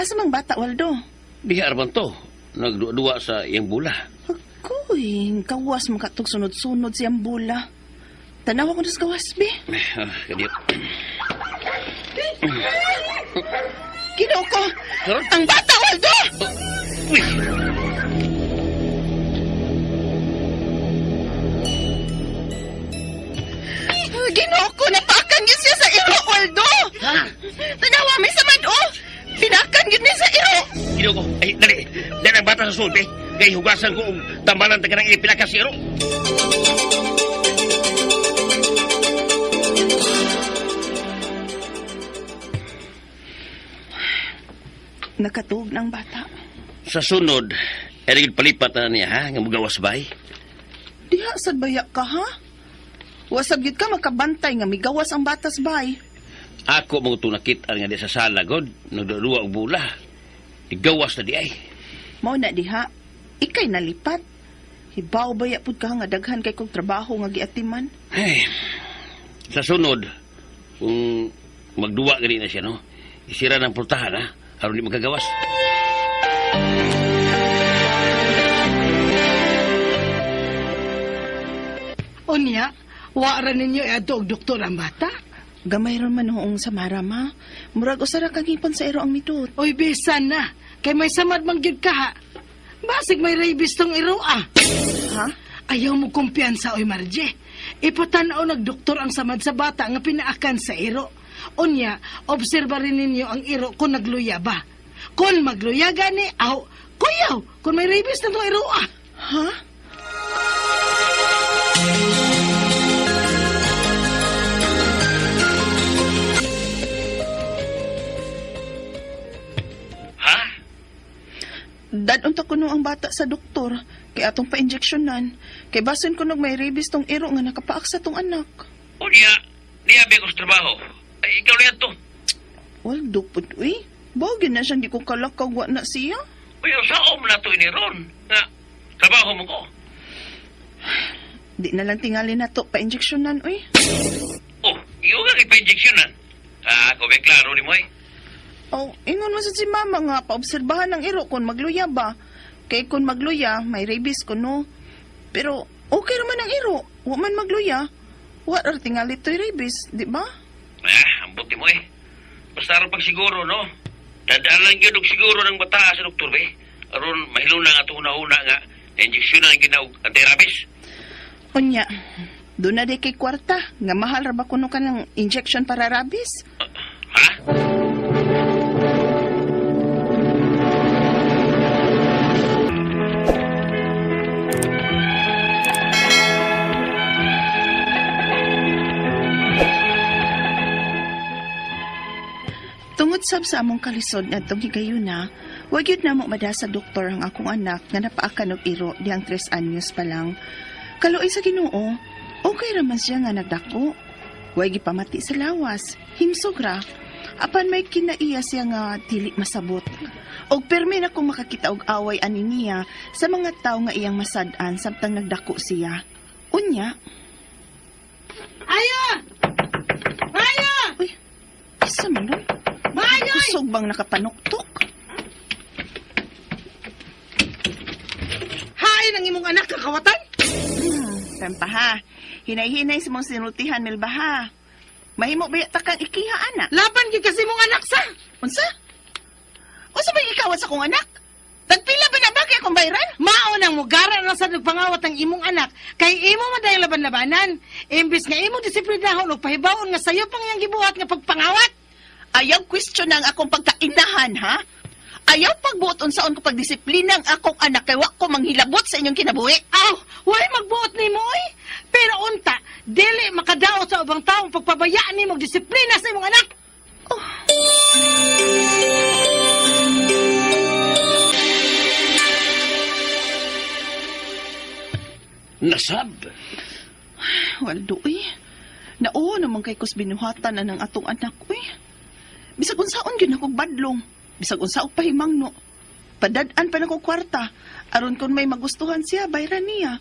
Asa mang bata, Waldo? Bihar man to. Nagduwa sa iyang bula. Ako'y, kawas makatog sunod-sunod siyang bula. Tanawa ko na sa kawas, be. Kadiyot. Ginoo ko! Ang bata, Waldo! Uy! Ginoo ko! Napakan yun siya sa iro, Waldo! Ha? Tanawa, may samad, oh! Pinakan yun niya sa iro! Ginoo ko. Ay, dali. Dali ang bata sa sulbi. Kaya hugasan ko ang tambalan taga ng ipinakasiro. Nakatug ng bata. Sa sunod, ay palipat na niya, ha? Nga mugawas bay. Diha, sad baya ka, ha? Wasag yun ka makabantay nga migawas ang batas bay. Ako mga tunakit nga di sa sala, God. Nagduwa og bula. Igawas na di ay. Mao na diha, ikay nalipat. Hibaw baya pud ka nga daghan kay kong trabaho nga giatiman. Ay, sa sunod, kung magduwa gani na siya, no? Isira ng pultahan, ha? Aron di magkagawas. Unya, wara ninyo iadto og doktor ang bata. Gamay ron man noong samara ma. Murag usara kagipon sa iro ang mitut. Oy, bisan na. Kay may samad man gyud ka ha. Basig may rabies tong iro ah. Ha? Ayaw mo kumpiyansa, oy Marje. Ipatanaw nagdoktor ang samad sa bata nga pinaakan sa iro. Unya, obserba rin ninyo ang iro kung nagluya ba. Kung magluya gani, aw, kuyaw, kung may rabies na tong iro ah. Ha? Ha? Dadon ta kuno ang bata sa doktor. Kay atong pa-injeksyonan. Kay basin kuno may rabies tong iro nga nakapaak sa tong anak. O niya be ko sa trabaho. Ay, ikaw na yan to. Waldo pud uy. Bagay na siyang di ko kalakaw wa na siya. Uy, saom na to ini ron. Nga, trabaho mo ko. Di na lang tingali na to pa-injeksyonan uy. Oh, iyo nga ipa-injeksyonan. Ako may klaro ni mo eh. Oh, ingon mo sa si mama nga paobserbahan ng iro kung magluya ba. Kay kung magluya, may rabies kuno. Pero okay naman ang iro. Wa man magluya. Wa ra tingali to'y rabies, di ba? Ang buti mo eh. Basta rin pag siguro, no? Dadaan yun og siguro ng bata sa doktor, be. Aron, mahilo na nga ito una-una nga. Injeksyon na ginawag anti-rabies. Unya, doon na di kay kwarta. Nga mahal ra ba kuno ka ng injection para rabies? Ha? Tungod sab sa among kalisod nga itong higayuna, wag yun na mo mada sa doktor ang akong anak nga napaakan og iro diyang 3 anyos pa lang. Kaluoy sa Ginoo, okay raman siya nga nagdako. Wag gipamati sa lawas, himsog ra. Apan may kinaiya siya nga dili masabot. Og permi na kung makakita og away ani niya sa mga tawo nga iyang masad-an samtang nagdako siya. Unya, Ayo! Ayo! uy, isa man nun? Mayoy! Kusog bang nakapanuktok? Hain ang imong anak kakawatan? Tampa ha. Hinay-hinay sa mong sinultihan nil ba ha? Mahimo ba takang ikiha anak? Laban gyud kasi mong anak sa. Unsa? Unsa ba ikawat sa kong anak? Tagpila ba na bagay akong bayran? Mao nang mugara na sa nagpangawat ang imong anak kay imo man dahil laban-labanan. Imbis nga imo disiplinahon og pahibawon nga sayo pang iyang gibuhat nga pagpangawat. Ayaw question ang akong pagkainahan ha? Ayaw pagbuot unsaon ko pagdisiplina ang akong anak kay wa ko manghilabot sa inyong kinabuhi. Aw, way magbuot nimo oy. Pero unta, dili makadaot sa ubang taong pagpabayaan nimo og disiplina sa imong anak. Nasab. Waldo uy. Nauo naman kay kus binuhatan na ng atong anak uy. Bisag unsaon gyud akong badlong. Bisag unsa og pahimangno. Padad-an pa nako kwarta aron kun may magustuhan siya bayran niya.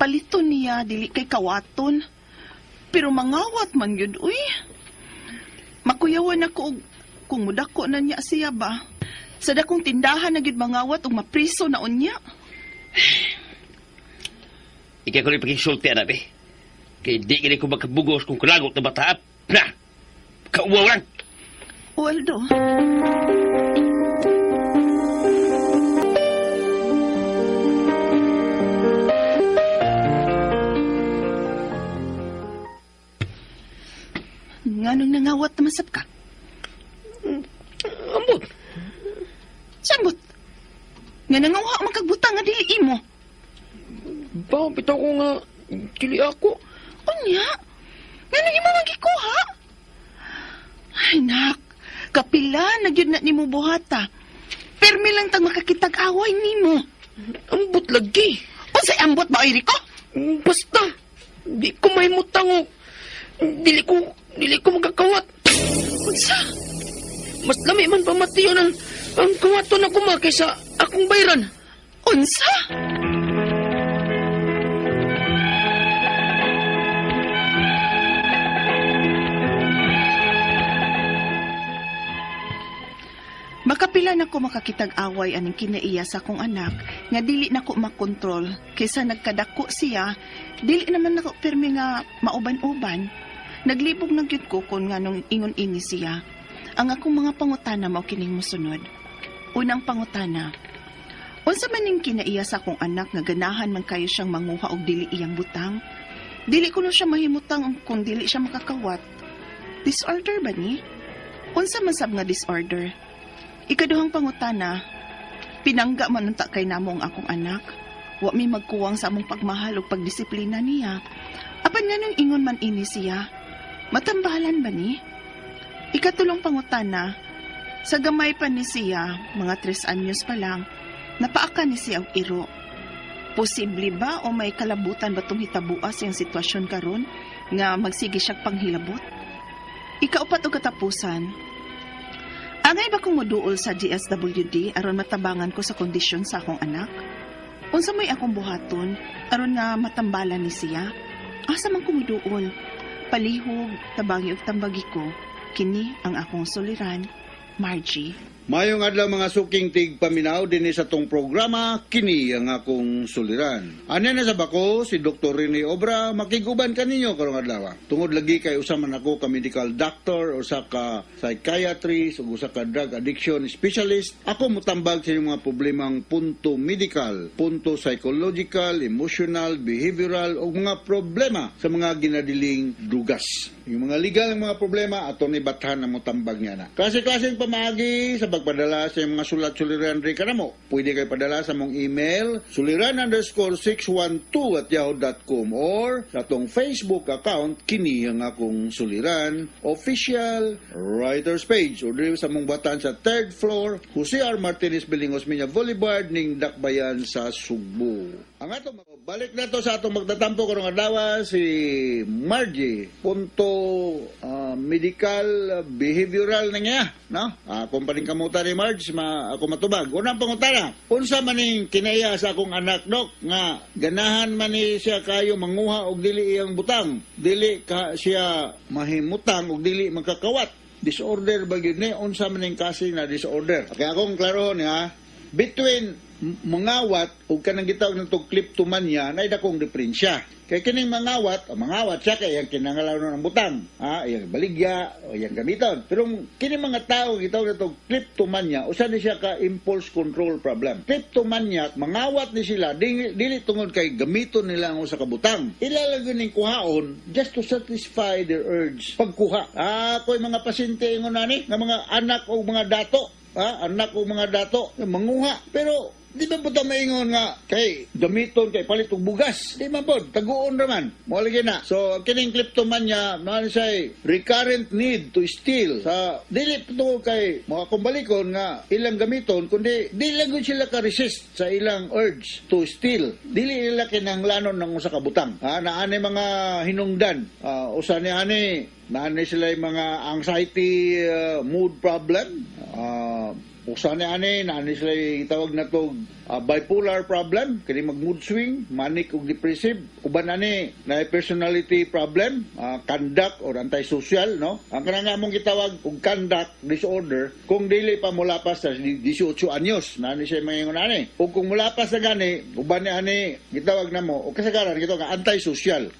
Paliton niya dili kay kawaton. Pero mangawat man gyud uy. Makuyawan ako og kung mudako na niya siya ba. Sa dakong tindahan na gyud mangawat ug mapriso na unya. Ikaw ko rin pagkisulti, anak, be. Kaya di gini ko magkabugos kung kulagot na bataap. Na! Kauwaw lang! Waldo. Nganong nangawat na masap ka? Ambot! Sambot. Nga nangawa magkagbutang nga dili imo. Bitaw ko nga, kili ako. Unya? Nganong imo magikuha? Ay, nak. Kapila na gyud na nimo buhata. Permi lang tang makakitag away nimo. Ambot lagi. Unsay ambot ba, Eriko? Basta, di ko may mutang. Dili ko magkakawat. Unsa? Mas lami man pamatiyo ng ang kawato na kuma kaysa akong bayran. Unsa? Makapila na ko makakitag away aning kinaiya sa akong anak nga dili na ko makontrol kaysa nagkadako siya dili naman nako pirmi nga mauban-uban. Naglibog na gyud ko kon nganong ingon ini siya. Ang akong mga pangutana mao kining mosunod. Unang pangutana. Unsa man ning kinaiya sa akong anak nga ganahan man kayo siyang manguha og dili iyang butang? Dili ko na siya mahimutang kung dili siya makakawat. Disorder ba ni? Unsa man sab nga disorder? Ikaduhang pangutana, pinangga man unta kay namo ang akong anak. Wa mi magkuwang sa among pagmahal ug pagdisiplina niya. Apan nganong ingon man ini siya? Matambalan ba ni? Ikatulong pangutana, sa gamay pa ni siya, mga 3 anyos pa lang, napaaka ni siya og iro. Posible ba o may kalabutan ba itong hitabuas yung sitwasyon karon nga magsige siya panghilabot? Ikaupat o katapusan, angay ba kong moduol sa DSWD aron matabangan ko sa kondisyon sa akong anak? Unsa may akong buhaton aron nga matambalan ni siya? Asa man ko moduol? Palihog, tabangi ug tambagi ko. Kini ang akong suliran, Margie. Mayong adlaw mga suking tig paminaw din sa tong programa, kini ang akong suliran. Ano na sa bako, si Dr. Rene Obra, makiguban kaninyo karong adlaw. Tungod lagi kay usaman ako ka medical doctor, usa ka psychiatrist, ug usa ka drug addiction specialist. Ako mutambag sa inyong mga problemang punto medical, punto psychological, emotional, behavioral, ug mga problema sa mga ginadiling drugas. Yung mga legal ng mga problema, ato ni bathan na mutambag niya na. Klase-klaseng pamagi sa pagpadala sa mga sulat-suliran rin ka na mo. Pwede kayo padala sa mong email, suliran_612@yahoo.com or sa tong Facebook account, kini ang akong suliran, official writer's page. O dito sa mong batan sa 3rd floor, Jose R. Martinez Building, Osmeña Boulevard, ning Dakbayan sa Sugbo. Ang atong balik na to sa atong magtatampo karong adlaw si Margie, punto medical behavioral na niya, no? Kung paling kamuta ni Marge, ako matubag. Unang pangutana, unsa man ning kinaiya sa akong anak, Dok, nga ganahan man ni siya kayo manguha og dili iyang butang, dili ka siya mahimutang og dili magkakawat. Disorder ba gyud ni? Unsa man ning kasi na disorder? Kaya akong klarohon ha, between mangawat o kanang gitawag ng kleptomania na dakong diferensya. Kaya kining mangawat siya kay ang kinangalanon ng butang, iyang baligya o iyang gamiton. Pero kining mga tao gitawag ng kleptomania, usa ni siya ka impulse control problem. Kleptomania, mangawat ni sila dili tungod kay gamiton nila ang usa ka butang. Ilalagay ning kuhaon just to satisfy their urge pagkuha. Ko'y mga pasyente ingon nani nga mga anak o mga dato, anak o mga dato manguha, pero di ba po maingon nga kay gamiton kay palit og bugas? Di man po, taguon raman. Mo lagi na. So kining kleptomania man say recurrent need to steal. Sa dili to kay mga kumbalikon nga ilang gamiton kundi dili lang sila ka resist sa ilang urge to steal. Dili nila kinahanglanon ng usa ka butang. Naani mga hinungdan. Usa ni ani naani sila yung mga anxiety mood problem. usa ni ani sila itawag na to bipolar problem, kini mag mood swing, manic ug depressive. Uban ani na personality problem, conduct or antisocial, no? Ang kanang among gitawag og conduct disorder kung dili pa molapas sa 18 anyos, na ni siya mangingon ani. Ug kung molapas na gani, uban ni ani gitawag namo o kasagaran gitawag nga antisocial.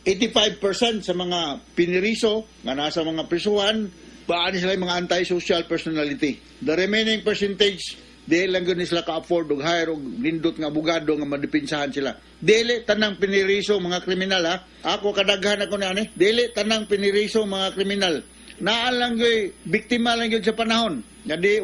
85% sa mga piniriso nga nasa mga prisuhan paano sila yung mga antisocial personality. The remaining percentage, dili lang gani sila ka-afford og hire og lindot nga abogado nga madipinsahan sila. Dili tanang piniriso mga kriminal ha. Ako kadaghan ako na ni. Dili tanang piniriso mga kriminal. Naa lang gyud biktima lang gyud sa panahon. Nga di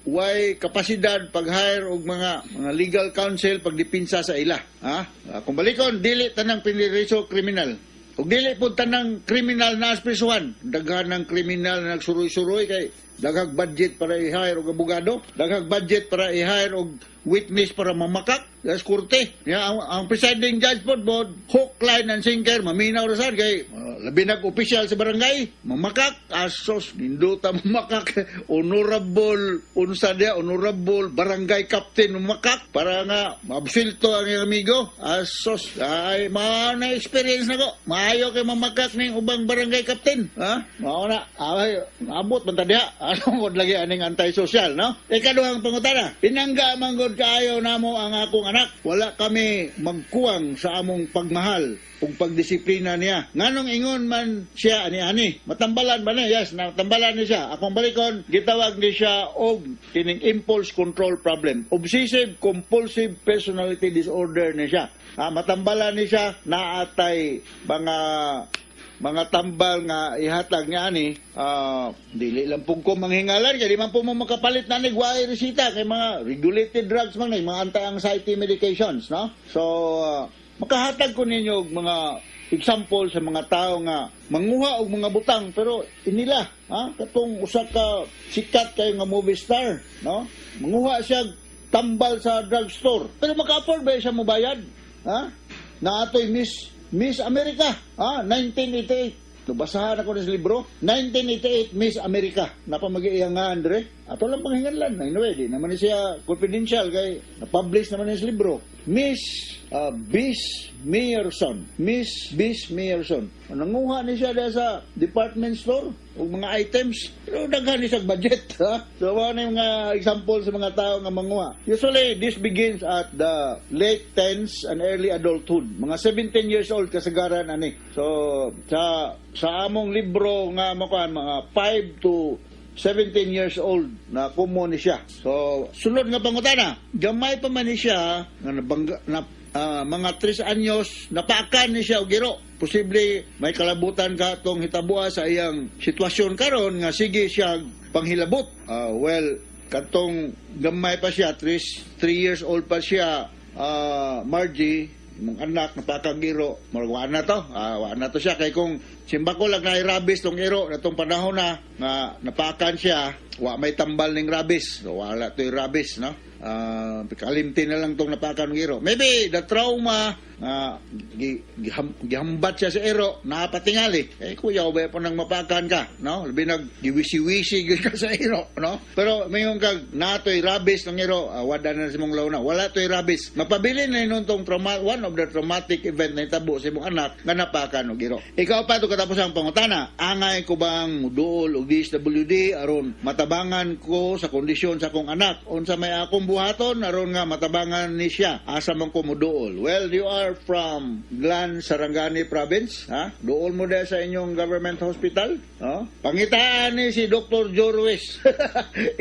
why kapasidad pag-hire og mga legal counsel pagdipinsa sa ila. Kung balikon dili tanang piniriso kriminal. Ug dili po tanang kriminal na asprisuhan. Daghan ng kriminal na nagsuroy-suroy kay daghang budget para i-hire og abogado, daghang budget para i-hire og witness para mamakak sa korte. Ang presiding judge po, hook, line, and sinker, maminaw ra sad kay labi nag-opisyal sa barangay, mamakak, asos, ninduta mamakak, honorable barangay captain mamakak, para nga mabsilto ang iyong amigo, asos, ay, na experience na ko, maayo kay mamakak ng ubang barangay captain, mauna, ay, abot, banta diha, anong lagi aning antisocial, no? Ikaduhang pangutana, pinangga manggod kaayo namo ang akong anak, wala kami magkuwang sa among pagmahal ug pagdisiplina niya. Nganong ingon man siya ani matambalan ba niya? Yes, natambalan niya siya. Akong balikon, gitawag ni siya og kining impulse control problem. Obsessive compulsive personality disorder ni siya. Matambalan ni siya naatay mga tambal nga ihatag niya ani, dili lang pong ko manghingalan, kaya di man po mo makapalit na nigwaay resita kay mga regulated drugs man, mga anti-anxiety medications, no? So, makahatag ko ninyo og mga example sa mga tao nga manguha og mga butang, pero inila, katong usa ka sikat kayo nga movie star, no? Manguha siya tambal sa drugstore, pero maka-afford ba siya mobayad? Na ato'y Miss America, 1988. Basahan ako sa libro, 1988 Miss America. Napamag-iiyang nga, Andre. Ato lang panghinganlan. Anyway, di naman siya confidential kay na-publish naman sa libro. Miss Bis Meyerson. Miss Bis Meyerson. Nanguha ni siya sa department store o mga items. Pero daghan ni siya budget. So, ano yung mga example sa mga tao nga manguha. Usually, this begins at the late teens and early adulthood. Mga 17 years old kasagaran, ani. So, sa among libro nga makuan, mga 5 to 17 years old na kumo ni siya. So, sunod nga pangutana, gamay pa man ni siya mga 3 anyos, napaakan ni siya og giro. Posible may kalabutan ka tong hitabuha sa iyang sitwasyon karon nga sige siya panghilabot. Katong gamay pa siya, 3 years old pa siya, Margie, mong anak napakagiro, wala na to siya kay kung simbako lang na rabies tong iro na tong panahon na nga napakan siya, may tambal ning rabies, so wala to yung rabies, no? Kalimti na lang tong napakan ng iro. Maybe the trauma gihambat siya sa iro, napatingali. Kuya, ba pa nang mapakan ka, no? Labi giwisi-wisi ka sa iro, no? Pero mayroon kag natoy rabies ng iro, wala na si mong launa. Wala to'y rabies. Mapabilin na yun tong one of the traumatic event na itabo sa mong anak nga napakan ng iro. Ikaw pa ito katapos ang pangutana, angay ko bang muduol o DSWD aron matabangan ko sa kondisyon sa akong anak? Unsa may akong buhaton aron nga matabangan ni siya asa man ko muduol? Well, you are from Glan, Sarangani Province, doon mo dahil sa inyong government hospital, pangitaan ni si Dr. Joe Ruiz.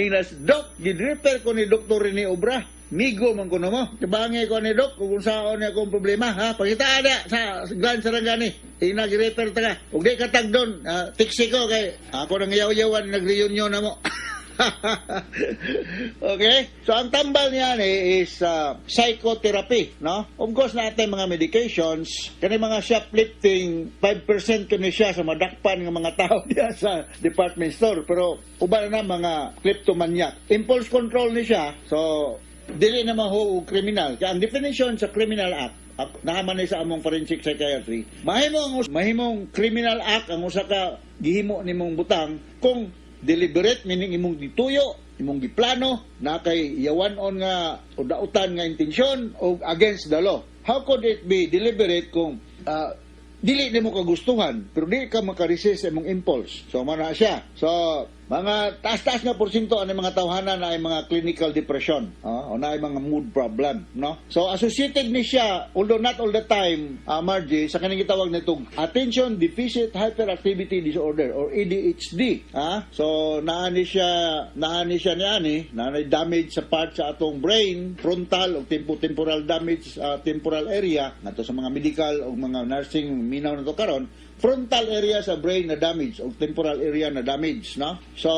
Inglas, Doc, gidrefer ko ni Dr. Rene Obra, migo man ko na mo, kabangi ko ni Doc kung saan niya akong problema, pangitaan na sa Glan, Sarangani, gidrefer ta ka, huwag di katag doon, tiksi ko kay ako nang yaw-yawan, nag-reunion na mo. Okay? So, ang tambal niyan is psychotherapy, no? Of course, natin mga medications, kani mga shoplifting, 5% kani siya sa madakpan ng mga tao diya sa department store. Pero, uban na mga kleptomaniac. Impulse control ni siya, so, dili na maho kriminal. Kaya ang definition sa criminal act, naman sa among forensic psychiatry, mahimong criminal act ang usa ka gihimo nimong butang kung deliberate, meaning imong dituyo imong giplano na kay yawanon nga o dautan nga intensyon o against the law. How could it be deliberate kung dili nimo kagustuhan pero di ka makaresist sa imong impulse? So mana siya. So mga taas-taas nga porsyento ang mga tawhanan na ay mga clinical depression o na ay mga mood problem, no? So associated ni siya, although not all the time, Margie, sa kaning gitawag nitong attention deficit hyperactivity disorder or ADHD. So naani siya niani, naanay damage sa part sa atong brain, frontal o temporal damage sa temporal area nato sa mga medical o mga nursing minaw nato karon. Frontal area sa brain na damage o temporal area na damage, no? So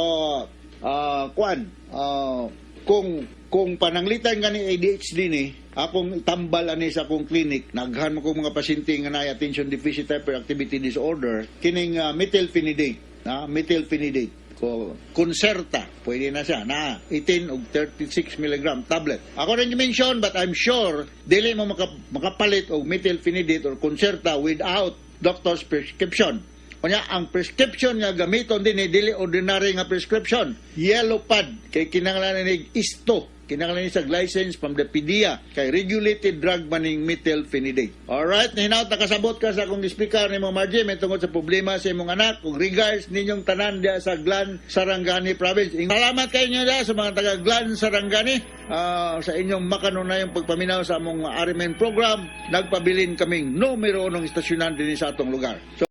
kung pananglitan nga ni ADHD ni akong tambal ani sa akong clinic, naghan mo kong mga pasyente nga na attention deficit hyperactivity disorder kining methylphenidate, methylphenidate ko Concerta, pwede na siya na 18 o 36 mg tablet. Ako rin mention, but I'm sure dili mo makapalit og methylphenidate or Concerta without doctor's prescription. Kanya ang prescription nga gamiton din dili ordinary nga prescription. Yellow pad kay kinahanglan ni ISTO, kinahanglan ni sa license from the PDEA kay regulated drug maning methylphenidate. Alright, hinaut nakasabot ka sa akong speaker ni mo Margie may tungod sa problema sa imong anak ug regards ninyong tanan dia sa Glan Sarangani province. Salamat kayo niyo sa mga taga Glan Sarangani sa inyong makanunayang pagpaminaw sa among RMN program. Nagpabilin kaming numero 1 istasyonan din sa atong lugar. So,